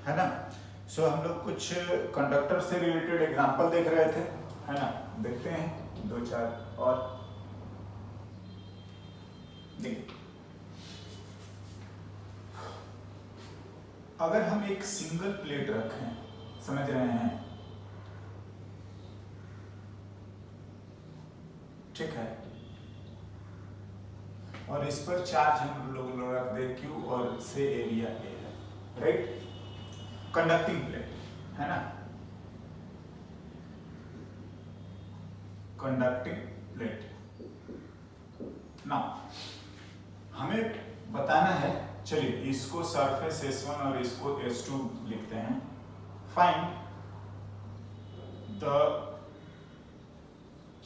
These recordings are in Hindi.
है ना। सो हम लोग कुछ कंडक्टर से रिलेटेड एग्जांपल देख रहे थे, है ना। देखते हैं दो चार और। देखिए, अगर हम एक सिंगल प्लेट रखें, समझ रहे हैं, ठीक है, और इस पर चार्ज हम लोग रख दे Q और से एरिया A है, राइट। कंडक्टिंग प्लेट है ना, कंडक्टिंग प्लेट। ना हमें बताना है, चलिए इसको सरफेस S1 और इसको S2 लिखते हैं। Find the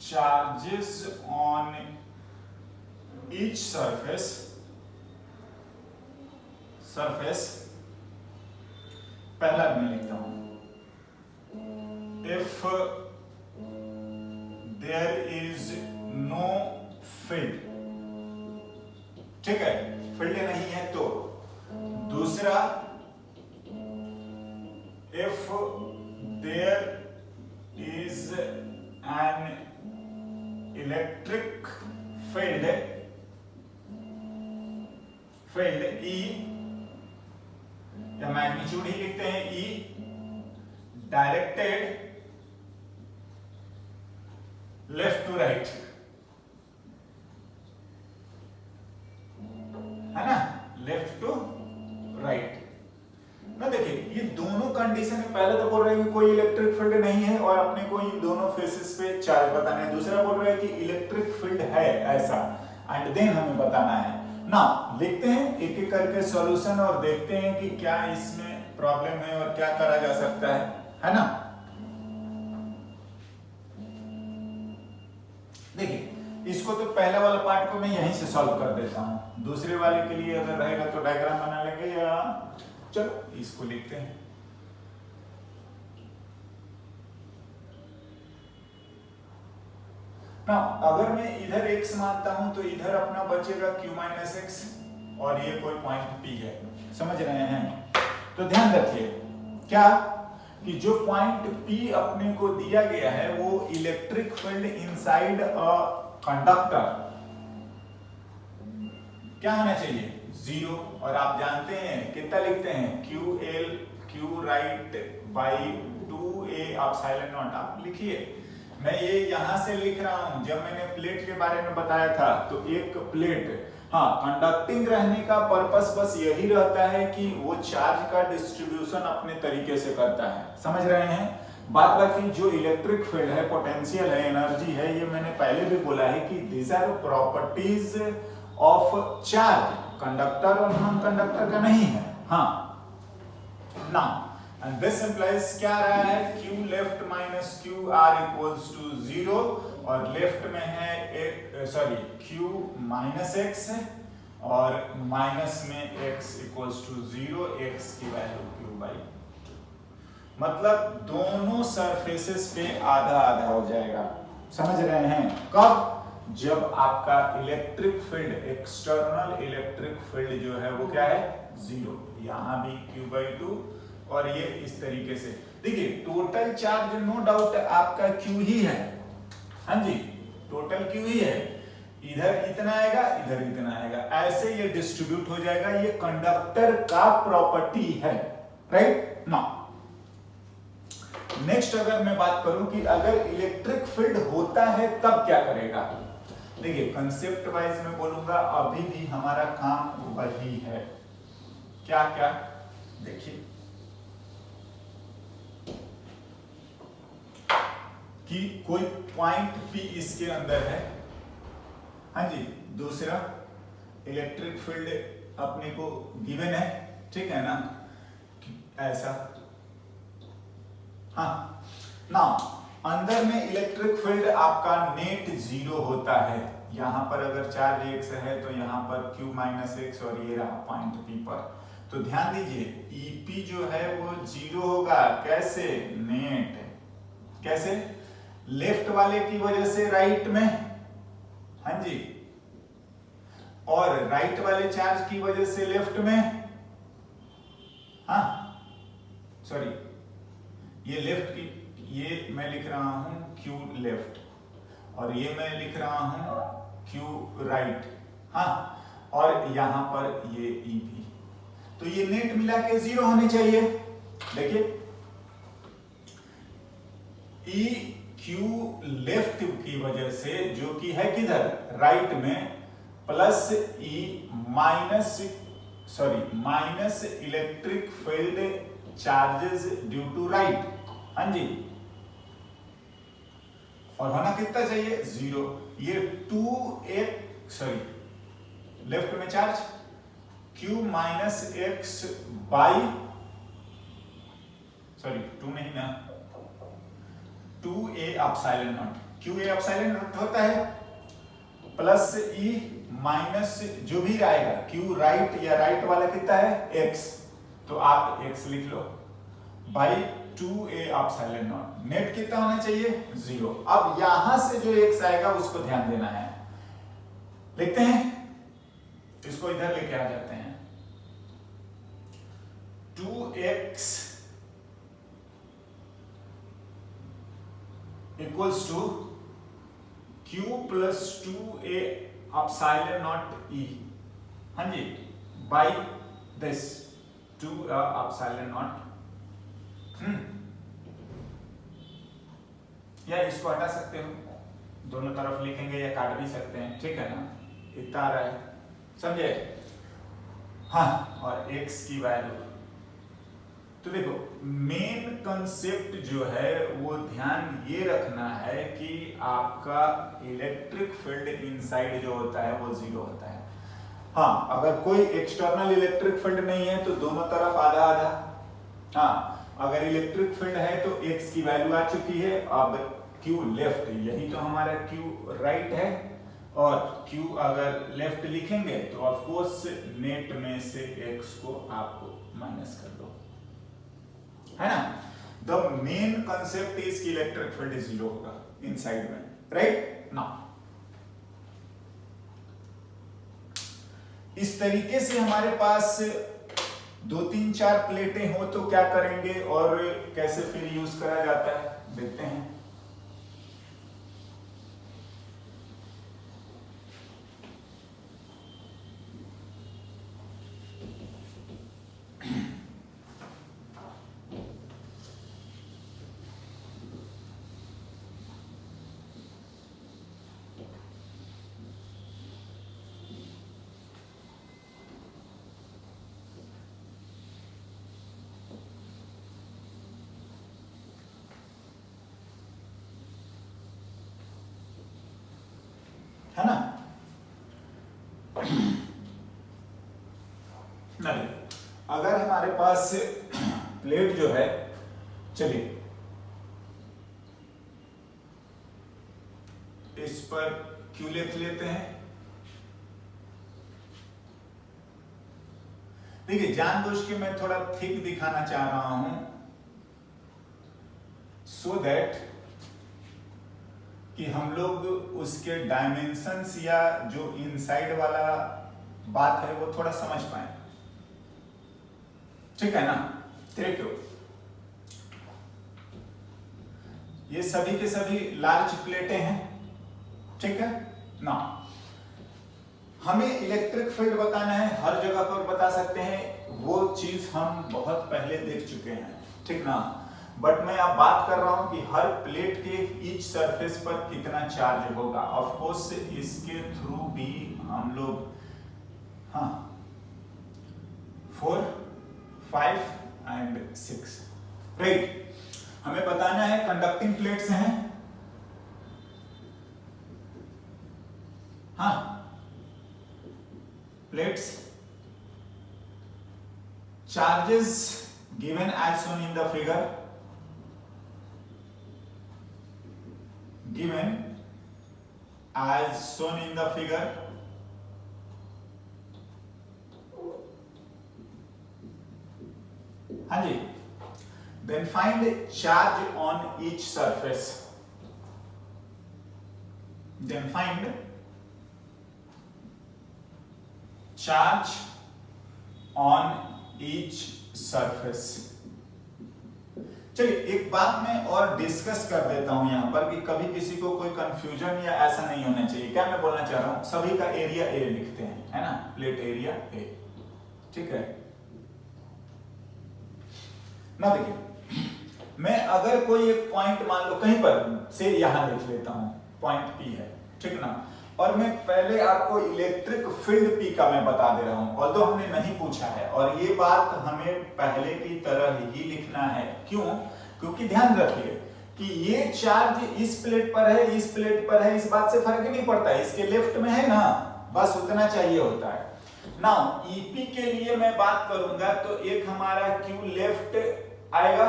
charges on each surface पहला मैं लिखता हूं, if there is no field, ठीक है, फील्ड नहीं है तो। दूसरा, if there is an electric field E, या मैग्नीट्यूड ही लिखते हैं E, directed left to right, है ना, लेफ्ट टू राइट ना। देखिए ये दोनों कंडीशन है, पहले तो बोल रहे हैं कि कोई इलेक्ट्रिक फील्ड नहीं है और अपने को इन दोनों फेसेस पे चार्ज बताना है। दूसरा बोल रहा है कि इलेक्ट्रिक फील्ड है ऐसा, एंड देन हमें बताना है ना। लिखते हैं एक एक करके सॉल्यूशन और देखते हैं कि क्या इसमें प्रॉब्लम है और क्या करा जा सकता है ना। देखिए इसको तो पहला वाला पार्ट को मैं यहीं से सॉल्व कर देता हूं, दूसरे वाले के लिए अगर रहेगा तो डायग्राम बना लेंगे, या चलो इसको लिखते हैं। ना अगर मैं इधर x मानता हूं तो इधर अपना बचेगा q माइनस एक्स, और ये कोई पॉइंट P है, समझ रहे हैं। तो ध्यान रखिए क्या कि जो पॉइंट P अपने को दिया गया है वो electric field inside a conductor क्या होना चाहिए, 0। और आप जानते हैं कितना लिखते हैं, QL Q right by 2A epsilon not. आप लिखिए, मैं ये यहां से लिख रहा हूं, जब मैंने प्लेट के बारे में बताया था तो एक प्लेट, हाँ, कंडक्टिंग रहने का पर्पस बस यही रहता है कि वो चार्ज का डिस्ट्रीब्यूशन अपने तरीके से करता है, समझ रहे हैं। बात बाकी जो इलेक्ट्रिक फील्ड है, पोटेंशियल है, एनर्जी है, ये मैंने पहले भी बोला है कि these are properties of charge, conductor और नॉन कंडक्टर का नहीं है। हाँ ना, and this implies क्या आ रहा है, q left minus q r equals to 0, और लेफ्ट में है q माइनस एक्स और माइनस में x इक्वल्स टू 0, x की वैल्यू q बाई 2, मतलब दोनों सरफेसेस पे आधा आधा हो जाएगा, समझ रहे हैं। कब, जब आपका electric field, external electric field जो है वो क्या है, 0, यहां भी q बाई 2 और ये इस तरीके से। देखिए टोटल चार्ज नो डाउट आपका Q ही है, हाँ जी, टोटल Q ही है, इधर इतना आएगा इधर इतना आएगा, ऐसे ये डिस्ट्रीब्यूट हो जाएगा, ये कंडक्टर का प्रॉपर्टी है, राइट ना। नेक्स्ट अगर मैं बात करूं कि अगर इलेक्ट्रिक फील्ड होता है तब क्या करेगा, देखिए कंसेप्ट वाइज में बोलूंगा, अभी भी हमारा काम वही है। क्या क्या, देखिए कि कोई पॉइंट P इसके अंदर है, हाँ जी, दूसरा इलेक्ट्रिक फील्ड अपने को गिवन है, ठीक है ना, ऐसा। हाँ ना, अंदर में इलेक्ट्रिक फील्ड आपका नेट 0 होता है, यहां पर अगर चार्ज x है तो यहां पर q माइनस एक्स और ये रहा पॉइंट P पर। तो ध्यान दीजिए EP जो है वो 0 होगा, कैसे, नेट, कैसे, लेफ्ट वाले की वजह से राइट में, हाँ जी, और राइट वाले चार्ज की वजह से लेफ्ट में, हाँ, ये लेफ्ट की, ये मैं लिख रहा हूं क्यू लेफ्ट, और ये मैं लिख रहा हूं क्यू राइट। हाँ, और यहां पर ये ई भी, तो ये नेट मिला के 0 होने चाहिए। देखिए ई क्यू लेफ्ट की वजह से, जो कि है किधर, राइट में, plus E minus electric field charges due to right. हाँ जी, और होना कितना चाहिए, 0। ये 2x लेफ्ट में charge q minus x by, 2 नहीं ना, 2a epsilon not, q a epsilon not होता है, प्लस e माइनस जो भी आएगा q राइट, या राइट वाला कितना है x, तो आप x लिख लो, by 2a epsilon naught. Net कितना होना चाहिए, 0। अब यहां से जो x आएगा उसको ध्यान देना है, लिखते हैं, इसको इधर लेके आ जाते हैं। 2x equals to q plus 2a epsilon naught e, हाँ जी, बाई दिस 2 एप्सिलॉन नॉट। या इसको हटा सकते हो, दोनों तरफ लिखेंगे या काट भी सकते हैं, ठीक है ना, इतना आ रहा है, समझे। हाँ, और x की वैल्यू, तो देखो मेन कंसेप्ट जो है वो ध्यान ये रखना है कि आपका इलेक्ट्रिक फील्ड इनसाइड जो होता है वो 0 होता है। हाँ, अगर कोई एक्सटर्नल इलेक्ट्रिक फील्ड नहीं है तो दोनों तरफ आधा आधा। हाँ, अगर इलेक्ट्रिक फील्ड है तो x की वैल्यू आ चुकी है, अब q लेफ्ट, यही तो हमारा q राइट है, और q अगर लेफ्ट लिखेंगे तो ऑफ कोर्स नेट में से x को आप माइनस कर दो, है ना। द मेन कंसेप्ट इज कि इलेक्ट्रिक फील्ड 0 होगा इनसाइड में, राइट ना। इस तरीके से हमारे पास 2 3 4 प्लेटें हो तो क्या करेंगे और कैसे फिर यूज करा जाता है, देखते हैं। है ना, नहीं, अगर हमारे पास प्लेट जो है, चलिए इस पर क्यू लिख लेते हैं। देखिए जानबूझ के मैं थोड़ा थिक दिखाना चाह रहा हूं, सो दैट कि हम लोग उसके डायमेंशंस या जो इनसाइड वाला बात है वो थोड़ा समझ पाए, ठीक है ना। देखो ये सभी के सभी लार्ज प्लेटें हैं, ठीक है ना। हमें इलेक्ट्रिक फील्ड बताना है, हर जगह पर बता सकते हैं, वो चीज हम बहुत पहले देख चुके हैं, ठीक ना। बट मैं अब बात कर रहा हूं कि हर प्लेट के ईच सरफेस पर कितना चार्ज होगा। ऑफ कोर्स इसके थ्रू भी हम लोग 4 5 एंड 6, राइट। हमें बताना है कंडक्टिंग प्लेट्स हैं, plates, charges given as shown in the figure, given as shown in the figure, हाँ जी। Then find charge on each surface, then find charge on each surface। चलिए एक बात मैं और डिस्कस कर देता हूं यहां पर कि कभी किसी को कोई कंफ्यूजन या ऐसा नहीं होना चाहिए। क्या मैं बोलना चाह रहा हूं, सभी का एरिया ए लिखते हैं, है ना, प्लेट एरिया ए, ठीक है ना। देखिए मैं अगर कोई एक पॉइंट मान लो कहीं पर से यहां लिख लेता हूं, पॉइंट पी है, ठीक ना, और मैं पहले आपको इलेक्ट्रिक फील्ड पी का मैं बता दे रहा हूं, ऑल्दो हमने नहीं पूछा है, और ये बात हमें पहले की तरह ही लिखना है। क्यों? क्योंकि ध्यान रखिए कि ये चार्ज इस प्लेट पर है, इस प्लेट पर है, इस बात से फर्क नहीं पड़ता, इसके लेफ्ट में है ना, बस उतना चाहिए होता है। नाउ ईपी के लिए मैं बात करूंगा तो एक हमारा क्यू लेफ्ट आएगा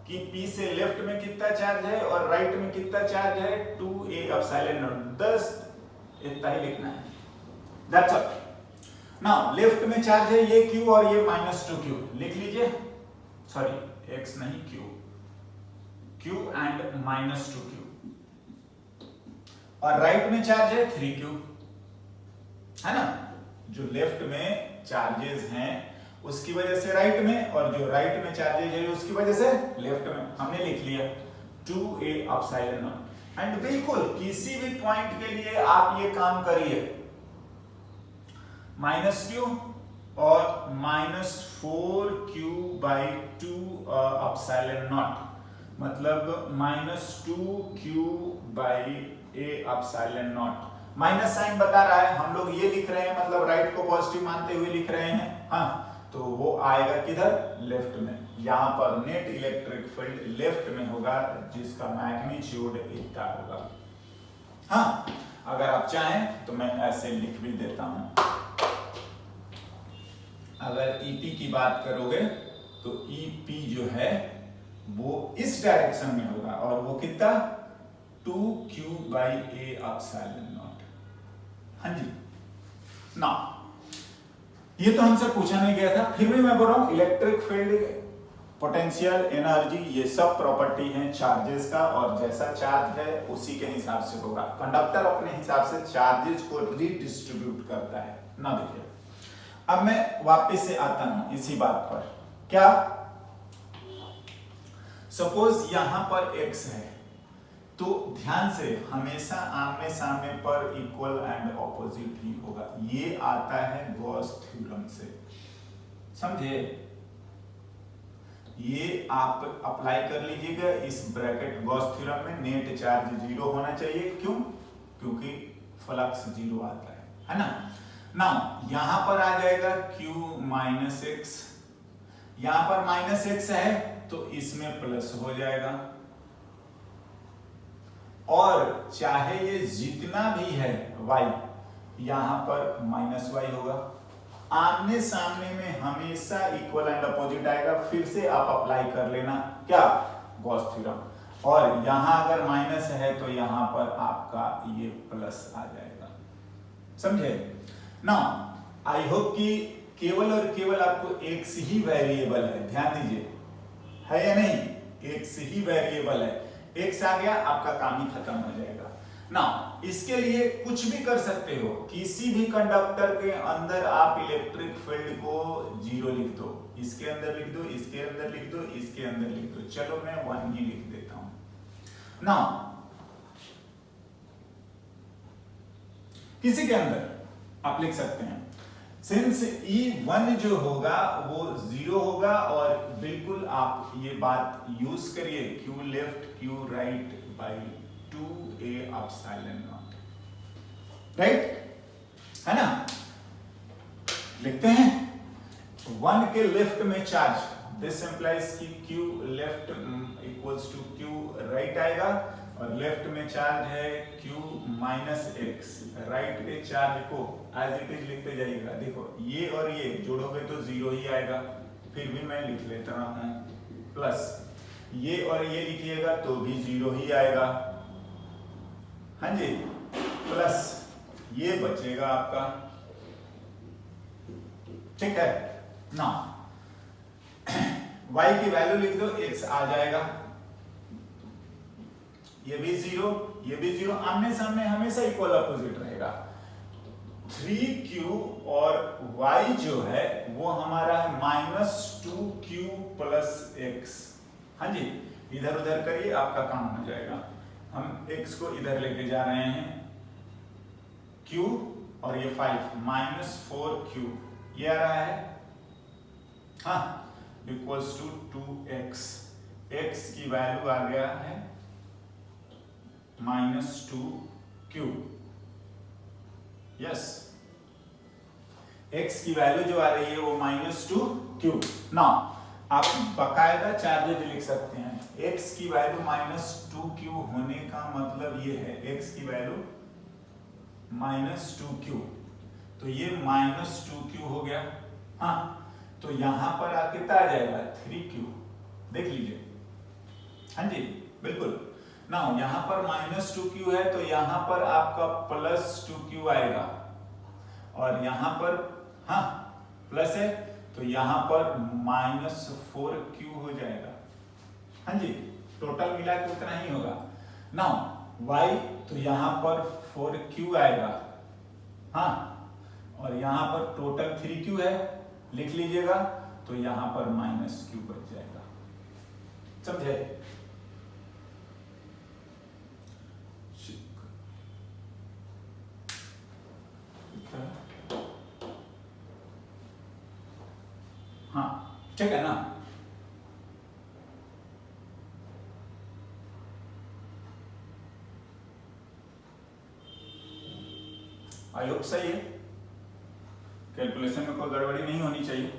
कि पी से लेफ्ट में कितना चार्ज है और राइट में कितना चार्ज है, 2a एप्सिलॉन नॉट, 10 इतना ही लिखना है, दैट्स ऑल। नाउ लेफ्ट में चार्ज है ये q और ये -2q, लिख लीजिए, सॉरी x नहीं q एंड -2q, और राइट में चार्ज है 3q, है ना। जो लेफ्ट में चार्जेस हैं उसकी वजह से राइट में, और जो राइट में चार्जेस है उसकी वजह से लेफ्ट में, हमने लिख लिया 2a एप्सिलॉन नॉट। एंड बिल्कुल किसी भी पॉइंट के लिए आप ये काम करिए, -q और -4q/2 एप्सिलॉन नॉट, मतलब -2q/a epsilon not. Minus sign बता रहा है, हम लोग ये लिख रहे हैं, मतलब राइट को पॉजिटिव मानते हुए लिख रहे हैं, हाँ, तो वो आएगा किधर, लेफ्ट में। यहां पर नेट इलेक्ट्रिक फील्ड लेफ्ट में होगा जिसका मैग्नीट्यूड इतना होगा। हाँ, अगर आप चाहें तो मैं ऐसे लिख भी देता हूं। अगर ईपी की बात करोगे तो ईपी जो है वो इस डायरेक्शन में होगा, और वो कितना, 2q/a एप्सिलॉन नॉट। हाँ जी ना, ये तो हमसे पूछा नहीं गया था, फिर भी मैं बोल रहा हूं इलेक्ट्रिक फील्ड, पोटेंशियल, एनर्जी, ये सब प्रॉपर्टी हैं चार्जेस का, और जैसा चार्ज है उसी के हिसाब से होगा। कंडक्टर अपने हिसाब से चार्जेस को रीडिस्ट्रीब्यूट करता है ना। देखिए अब मैं वापस से आता हूं इसी बात पर, क्या सपोज यहां पर x है, तो ध्यान से हमेशा आमने सामने पर इक्वल एंड ऑपोजिट ही होगा। ये आता है गॉस थ्योरम से, समझे, ये आप अप्लाई कर लीजिएगा इस ब्रैकेट गॉस थ्योरम में। नेट चार्ज 0 होना चाहिए, क्यों, क्योंकि फ्लक्स 0 आता है ना। नाउ यहां पर आ जाएगा q -x, यहां पर -x है तो इसमें प्लस हो जाएगा, और चाहे ये जितना भी है y, यहां पर -y होगा। आमने सामने में हमेशा इक्वल एंड अपोजिट आएगा। फिर से आप अप्लाई कर लेना, क्या, गॉस थ्योरम, और यहां अगर माइनस है तो यहां पर आपका ये प्लस आ जाएगा, समझे ना। आई होप कि केवल और केवल आपको x ही वेरिएबल है, ध्यान दीजिए, है या नहीं, x ही वेरिएबल है, x आ गया आपका काम ही खत्म हो जाएगा ना। इसके लिए कुछ भी कर सकते हो, किसी भी कंडक्टर के अंदर आप इलेक्ट्रिक फील्ड को 0 लिख दो, इसके अंदर लिख दो, इसके अंदर लिख दो, इसके अंदर लिख दो, चलो मैं 1 ही लिख देता हूं ना। किसी के अंदर आप लिख सकते हैं, सिंस E1 जो होगा वो 0 होगा, और बिल्कुल आप ये बात यूज करिए, Q left Q right by 2a epsilon naught, right, है ना। लिखते हैं 1 के लेफ्ट में चार्ज, दिस इंप्लाइज कि Q left equals to Q right आएगा, और लेफ्ट में चार्ज है Q -x, राइट के चार्ज को एज इट इज लिखते जाइएगा। देखो ये और ये जोड़ोगे तो 0 ही आएगा, फिर भी मैं लिख लेता हूं प्लस, ये और ये लिखिएगा तो भी 0 ही आएगा, हाँ जी, प्लस ये बचेगा आपका, ठीक है ना। y की वैल्यू लिख दो, x आ जाएगा, ये भी 0, ये भी 0, आमने सामने हमेशा इक्वल अपोजिट रहेगा। 3q और y जो है वो हमारा है -2q + x, हाँ जी, इधर उधर करिए, आपका काम हो जाएगा। हम x को इधर लेके जा रहे हैं, q और ये 5 -4q ये आ रहा है, हाँ, इक्वल्स टू 2x। x की वैल्यू आ गया है -2q। यस, x की वैल्यू जो आ रही है वो -2q। नाउ आप बकायदा चार्जेज लिख सकते हैं। x की वैल्यू -2q होने का मतलब ये है, x की वैल्यू -2q, तो ये -2q हो गया। हाँ, तो यहां पर कितना आ जाएगा 3q, देख लीजिए। हाँ जी, बिल्कुल। ना यहां पर -2q है तो यहां पर आपका +2q आएगा, और यहां पर हाँ प्लस है तो यहां पर -4q हो जाएगा। हाँ जी, टोटल मिला के उतना ही होगा। नाउ y तो यहां पर 4q आएगा, हाँ, और यहां पर टोटल 3q है, लिख लीजिएगा, तो यहां पर -q बच जाएगा। समझे? हाँ, ठीक है ना? आई होप सही है, कैलकुलेशन में कोई गड़बड़ी नहीं होनी चाहिए।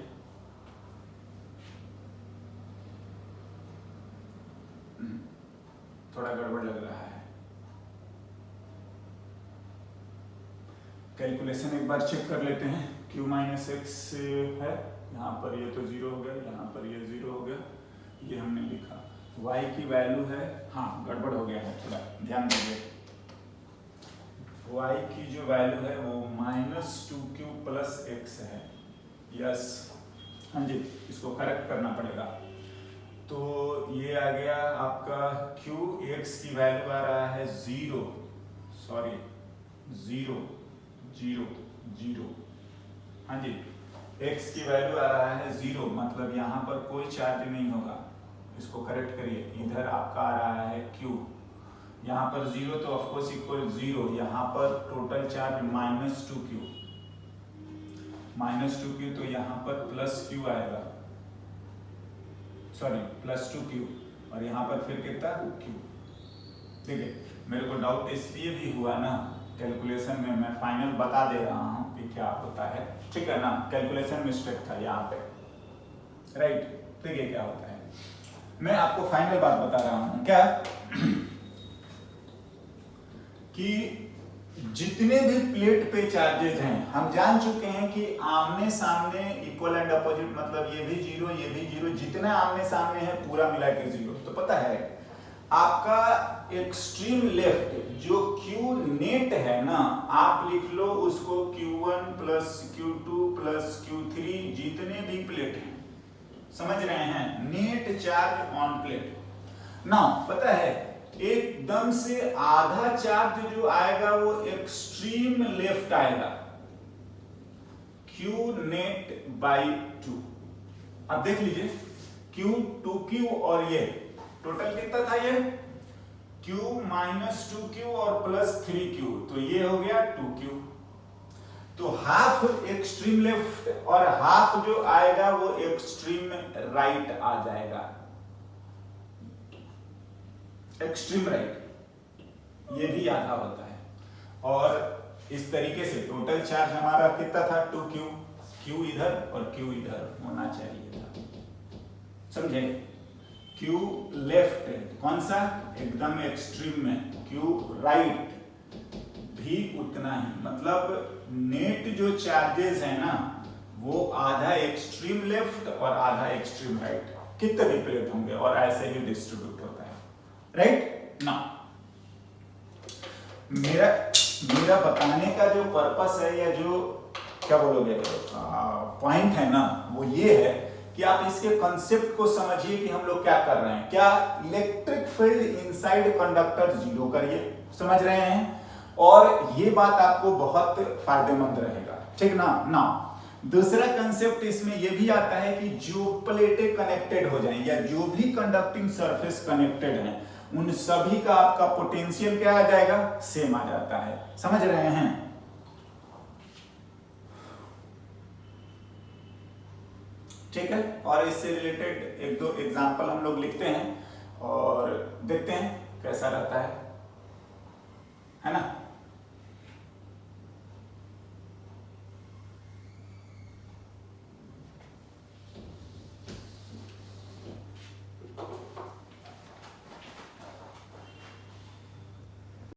थोड़ा गड़बड़ लग रहा है, कैलकुलेशन एक बार चेक कर लेते हैं। q - x है, यहाँ पर ये तो 0 हो गया, यहाँ पर ये 0 हो गया, ये हमने लिखा। y की वैल्यू है, हाँ गड़बड़ हो गया है, थोड़ा ध्यान दीजिए। y की जो वैल्यू है वो -2q + x है। यस, हाँ जी, इसको करेक्ट करना पड़ेगा। तो ये आ गया आपका q, x की वैल्यू आ रहा है 0, सॉरी 0 0 0, हाँ जी, x की वैल्यू आ रहा है 0, मतलब यहाँ पर कोई चार्ज नहीं होगा। इसको करेक्ट करिए, इधर आपका आ रहा है q, यहाँ पर 0 तो ऑफकोर्स इक्वल 0, यहाँ पर टोटल चार्ज -2q, -2q तो यहाँ पर +q आएगा, सॉरी +2q, और यहाँ पर फिर कितना q। देखिए, मेरे को डाउट इसलिए भी हुआ ना, कैलकुलेशन में मैं फाइनल बता दे रहा हूँ कि क्या होता है, ठीक है ना? कैलकुलेशन मिस्टेक था यहाँ पे, राइट? देखिए क्या होता है, मैं आपको फाइनल बात बता रहा हूँ क्या, कि जितने भी प्लेट पे चार्जेज हैं, हम जान चुके हैं कि आमने सामने इक्वल एंड अपोजिट, मतलब ये भी 0 ये भी 0, जितना आमने सामने है पूरा मिला के 0। तो पता है आपका एक्सट्रीम लेफ्ट जो Q नेट है ना, आप लिख लो उसको Q1 + Q2 + Q3, जितने भी प्लेट हैं, समझ रहे हैं, नेट चार्ज ऑन प्लेट ना। पता है एकदम से आधा चार्ज जो आएगा वो एक्सट्रीम लेफ्ट आएगा, Q नेट / 2। अब देख लीजिए, Q 2Q और ये टोटल कितना था, ये Q - 2Q और +3Q, तो ये हो गया 2Q। तो हाफ एक्सट्रीम लेफ्ट और हाफ जो आएगा वो एक्सट्रीम राइट आ जाएगा, एक्सट्रीम राइट, ये भी आधा होता है। और इस तरीके से टोटल चार्ज हमारा कितना था 2Q, Q इधर और Q इधर होना चाहिए था, समझे? Q लेफ्ट कौन सा, एकदम एक्सट्रीम में, Q राइट भी उतना ही, मतलब नेट जो चार्जेस है ना वो आधा एक्सट्रीम लेफ्ट और आधा एक्सट्रीम राइट, कितने भी प्लेट होंगे, और ऐसे ही डिस्ट्रीब्यूट होता है, राइट ना। मेरा बताने का जो पर्पस है, या जो क्या बोलोगे पॉइंट है ना, वो ये है कि आप इसके कॉन्सेप्ट को समझिए कि हम लोग क्या कर रहे हैं। क्या इलेक्ट्रिक फील्ड इनसाइड कंडक्टर 0 करिए, समझ रहे हैं, और ये बात आपको बहुत फायदेमंद रहेगा, ठीक ना। दूसरा कंसेप्ट इसमें यह भी आता है कि जो प्लेटें कनेक्टेड हो जाएं या जो भी कंडक्टिंग सरफेस कनेक्टेड हैं उन सभी का आपका पोटेंशियल क्या आ जाएगा, सेम आ जाता है। समझ रहे हैं? ठीक है, और इससे रिलेटेड एक दो एग्जांपल हम लोग लिखते हैं और देखते हैं कैसा रहता है ना।